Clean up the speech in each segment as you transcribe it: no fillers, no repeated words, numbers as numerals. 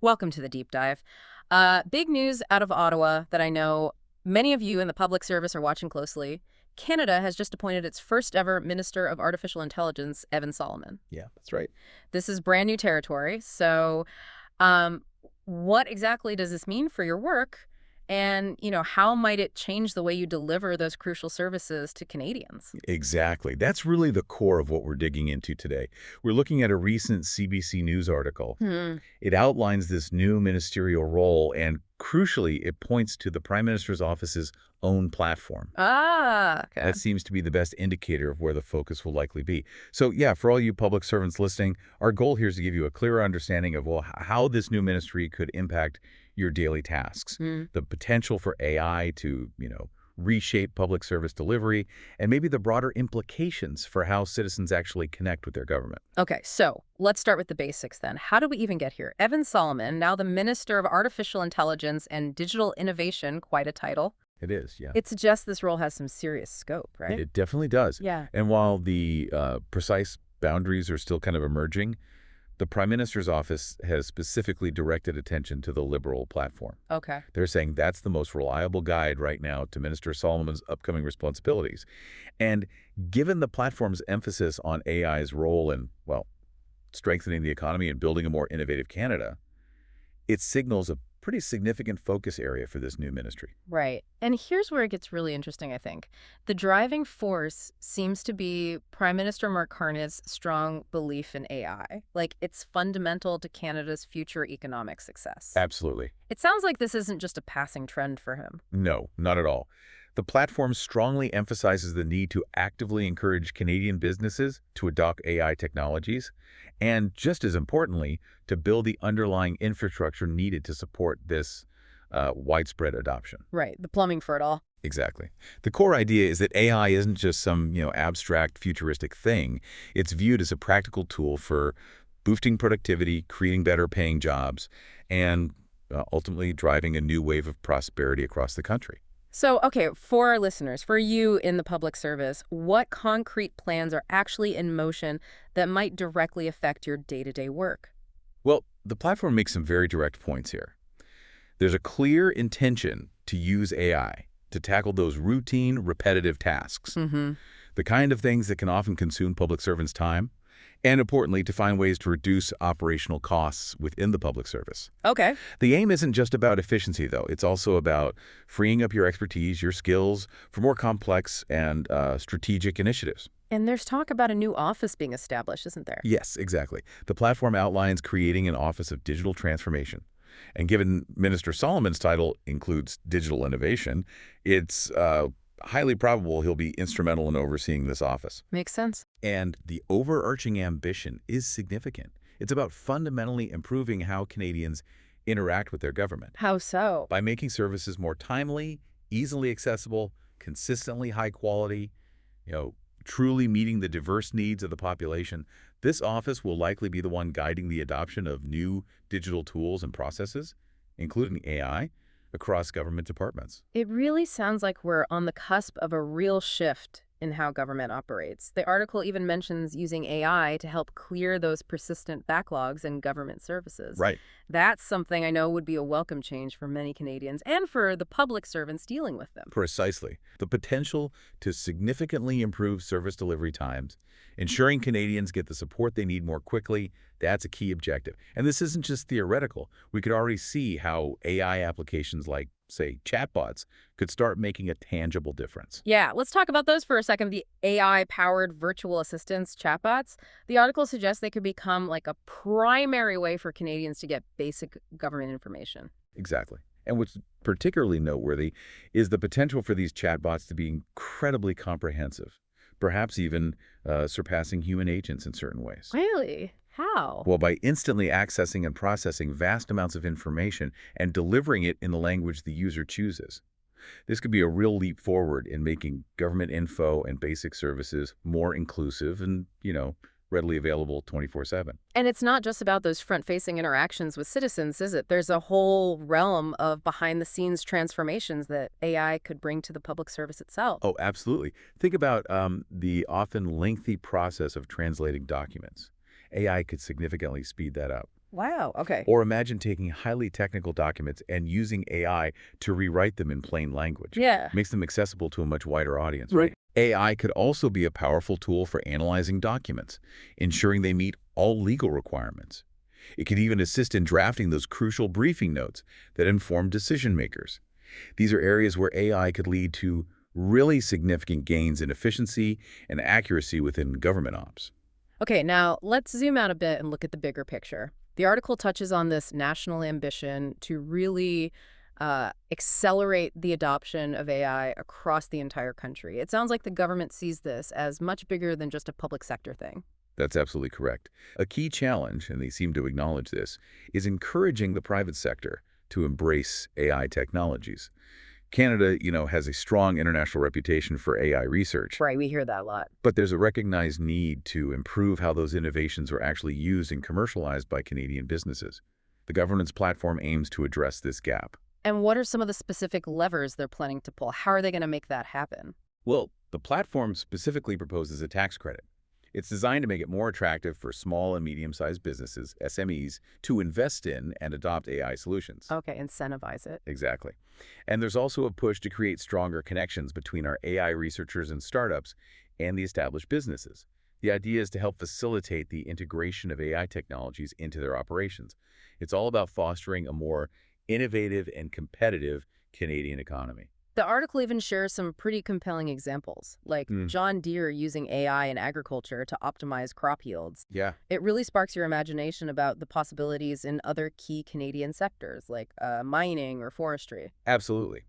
Welcome to the deep dive. Big news out of Ottawa that I know many of you in the public service are watching closely. Canada has just appointed its first ever Minister of Artificial Intelligence, Evan Solomon. Yeah, that's right. This is brand new territory. So, um, what exactly does this mean for your work? And, how might it change the way you deliver those crucial services to Canadians? Exactly. That's really the core of what we're digging into today. We're looking at a recent CBC News article. Hmm. It outlines this new ministerial role, and crucially, it points to the Prime Minister's office's own platform. Ah, okay. That seems to be the best indicator of where the focus will likely be. So yeah, for all you public servants listening, our goal here is to give you a clearer understanding of, well, how this new ministry could impact your daily tasks, Hmm. the potential for AI to, reshape public service delivery, and maybe the broader implications for how citizens actually connect with their government. Okay, so let's start with the basics then. How did we even get here? Evan Solomon, now the Minister of Artificial Intelligence and Digital Innovation, quite a title. It is, yeah. It suggests this role has some serious scope, right? It definitely does. Yeah. And while the precise boundaries are still kind of emerging, the Prime Minister's office has specifically directed attention to the Liberal platform. Okay. They're saying that's the most reliable guide right now to Minister Solomon's upcoming responsibilities. And given the platform's emphasis on AI's role in, well, strengthening the economy and building a more innovative Canada, it signals a pretty significant focus area for this new ministry. Right. And here's where it gets really interesting, I think. The driving force seems to be Prime Minister Mark Carney's strong belief in AI. Like, it's fundamental to Canada's future economic success. Absolutely. It sounds like this isn't just a passing trend for him. No, not at all. The platform strongly emphasizes the need to actively encourage Canadian businesses to adopt AI technologies, and just as importantly, to build the underlying infrastructure needed to support this widespread adoption. Right. The plumbing for it all. Exactly. The core idea is that AI isn't just some, abstract futuristic thing. It's viewed as a practical tool for boosting productivity, creating better paying jobs, and ultimately driving a new wave of prosperity across the country. So, okay, for our listeners, for you in the public service, what concrete plans are actually in motion that might directly affect your day-to-day work? Well, the platform makes some very direct points here. There's a clear intention to use AI to tackle those routine, repetitive tasks, Mm-hmm. the kind of things that can often consume public servants' time, and importantly, to find ways to reduce operational costs within the public service. Okay. The aim isn't just about efficiency, though. It's also about freeing up your expertise, your skills, for more complex and strategic initiatives. And there's talk about a new office being established, isn't there? Yes, exactly. The platform outlines creating an Office of Digital Transformation. And given Minister Solomon's title includes digital innovation, it's highly probable he'll be instrumental in overseeing this office. Makes sense. And the overarching ambition is significant. It's about fundamentally improving how Canadians interact with their government How so? by making services more timely, easily accessible, consistently high quality, truly meeting the diverse needs of the population. This office will likely be the one guiding the adoption of new digital tools and processes, including AI, across government departments. It really sounds like we're on the cusp of a real shift in how government operates. The article even mentions using AI to help clear those persistent backlogs in government services. Right. That's something I know would be a welcome change for many Canadians and for the public servants dealing with them. Precisely. The potential to significantly improve service delivery times, ensuring Canadians get the support they need more quickly, that's a key objective. And this isn't just theoretical. We could already see how AI applications like, say, chatbots could start making a tangible difference. Yeah, let's talk about those for a second. The AI-powered virtual assistants, chatbots. The article suggests they could become like a primary way for Canadians to get basic government information. Exactly. And what's particularly noteworthy is the potential for these chatbots to be incredibly comprehensive, perhaps even surpassing human agents in certain ways. Really? How? Well, by instantly accessing and processing vast amounts of information and delivering it in the language the user chooses. This could be a real leap forward in making government info and basic services more inclusive and, readily available 24/7. And it's not just about those front-facing interactions with citizens, is it? There's a whole realm of behind-the-scenes transformations that AI could bring to the public service itself. Oh, absolutely. Think about the often lengthy process of translating documents. AI could significantly speed that up. Wow, okay. Or imagine taking highly technical documents and using AI to rewrite them in plain language. Yeah. Makes them accessible to a much wider audience. Right. AI could also be a powerful tool for analyzing documents, ensuring they meet all legal requirements. It could even assist in drafting those crucial briefing notes that inform decision makers. These are areas where AI could lead to really significant gains in efficiency and accuracy within government ops. Okay, now let's zoom out a bit and look at the bigger picture. The article touches on this national ambition to really accelerate the adoption of AI across the entire country. It sounds like the government sees this as much bigger than just a public sector thing. That's absolutely correct. A key challenge, and they seem to acknowledge this, is encouraging the private sector to embrace AI technologies. Canada, has a strong international reputation for AI research, Right, we hear that a lot. but there's a recognized need to improve how those innovations are actually used and commercialized by Canadian businesses. The government's platform aims to address this gap. And what are some of the specific levers they're planning to pull? How are they going to make that happen? Well, the platform specifically proposes a tax credit. It's designed to make it more attractive for small and medium-sized businesses, SMEs, to invest in and adopt AI solutions. Okay, incentivize it. Exactly. And there's also a push to create stronger connections between our AI researchers and startups and the established businesses. The idea is to help facilitate the integration of AI technologies into their operations. It's all about fostering a more innovative and competitive Canadian economy. The article even shares some pretty compelling examples, like John Deere using AI in agriculture to optimize crop yields. Yeah, It really sparks your imagination about the possibilities in other key Canadian sectors, like mining or forestry. absolutely.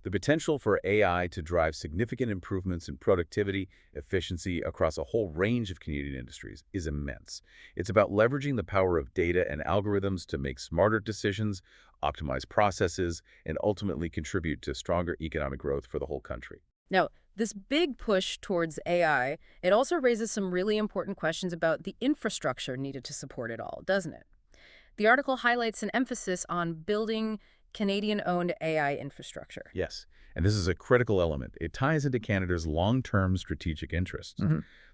The potential for AI to drive significant improvements in productivity, efficiency across a whole range of Canadian industries is immense. It's about leveraging the power of data and algorithms to make smarter decisions, optimize processes, and ultimately contribute to stronger economic growth for the whole country. Now, this big push towards AI, it also raises some really important questions about the infrastructure needed to support it all, doesn't it? The article highlights an emphasis on building Canadian-owned AI infrastructure. Yes, and this is a critical element. It ties into Canada's long-term strategic interests.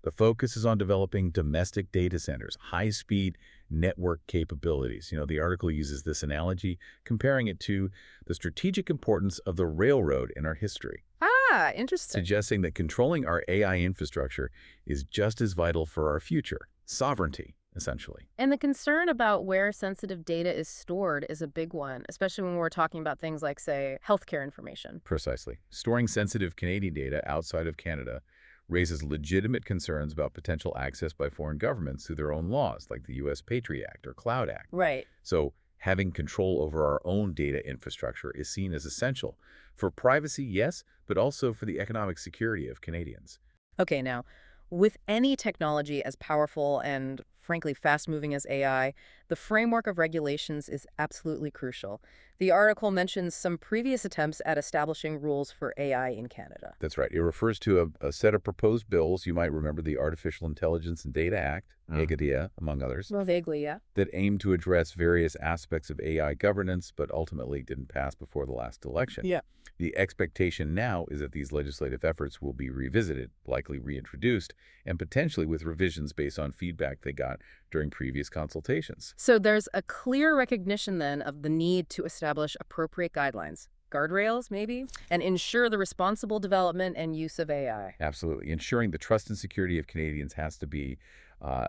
The focus is on developing domestic data centers, high-speed network capabilities. The article uses this analogy, comparing it to the strategic importance of the railroad in our history, Ah, interesting. suggesting that controlling our AI infrastructure is just as vital for our future, sovereignty, essentially. And the concern about where sensitive data is stored is a big one, especially when we're talking about things like, say, healthcare information. Precisely. Storing sensitive Canadian data outside of Canada raises legitimate concerns about potential access by foreign governments through their own laws, like the U.S. Patriot Act or Cloud Act. Right. So having control over our own data infrastructure is seen as essential for privacy, yes, but also for the economic security of Canadians. Okay, now, with any technology as powerful and, frankly, fast-moving as AI, the framework of regulations is absolutely crucial. The article mentions some previous attempts at establishing rules for AI in Canada. That's right. It refers to a set of proposed bills. You might remember the Artificial Intelligence and Data Act, AGADIA, among others, Well, vaguely, yeah. that aim to address various aspects of AI governance, but ultimately didn't pass before the last election. Yeah. The expectation now is that these legislative efforts will be revisited, likely reintroduced, and potentially with revisions based on feedback they got during previous consultations. So there's a clear recognition, then, of the need to establish appropriate guidelines, guardrails, maybe, and ensure the responsible development and use of AI. Absolutely. Ensuring the trust and security of Canadians has to be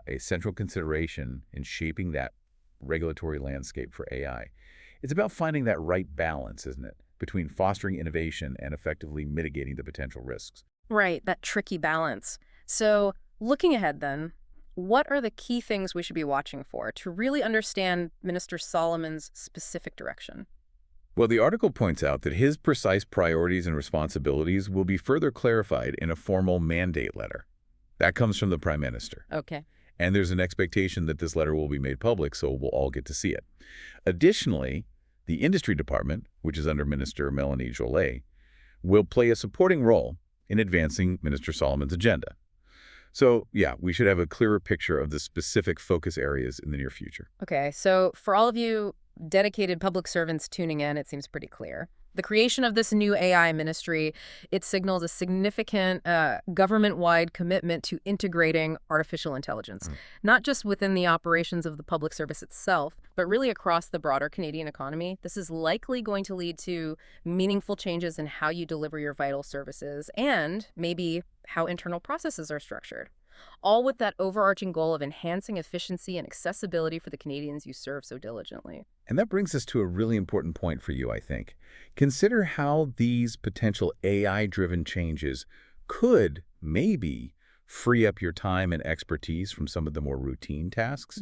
a central consideration in shaping that regulatory landscape for AI. It's about finding that right balance, isn't it, between fostering innovation and effectively mitigating the potential risks. Right, that tricky balance. So, looking ahead then, what are the key things we should be watching for to really understand Minister Solomon's specific direction? Well, the article points out that his precise priorities and responsibilities will be further clarified in a formal mandate letter. That comes from the Prime Minister. Okay. And there's an expectation that this letter will be made public, so we'll all get to see it. Additionally, the Industry Department, which is under Minister Melanie Joly, will play a supporting role in advancing Minister Solomon's agenda. So, yeah, we should have a clearer picture of the specific focus areas in the near future. Okay, so for all of you dedicated public servants tuning in, it seems pretty clear. The creation of this new AI ministry, it signals a significant government-wide commitment to integrating artificial intelligence, Mm. not just within the operations of the public service itself, but really across the broader Canadian economy. This is likely going to lead to meaningful changes in how you deliver your vital services and maybe how internal processes are structured, all with that overarching goal of enhancing efficiency and accessibility for the Canadians you serve so diligently. And that brings us to a really important point for you, I think. Consider how these potential AI-driven changes could maybe free up your time and expertise from some of the more routine tasks,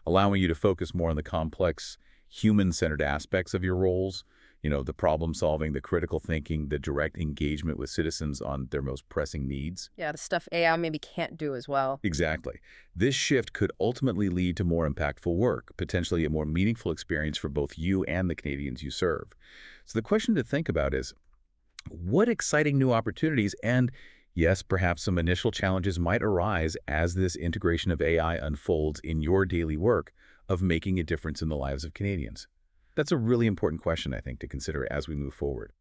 allowing you to focus more on the complex, human-centered aspects of your roles, the problem solving, the critical thinking, the direct engagement with citizens on their most pressing needs. Yeah, the stuff AI maybe can't do as well. Exactly. This shift could ultimately lead to more impactful work, potentially a more meaningful experience for both you and the Canadians you serve. So the question to think about is, what exciting new opportunities and, yes, perhaps some initial challenges might arise as this integration of AI unfolds in your daily work of making a difference in the lives of Canadians? That's a really important question, I think, to consider as we move forward.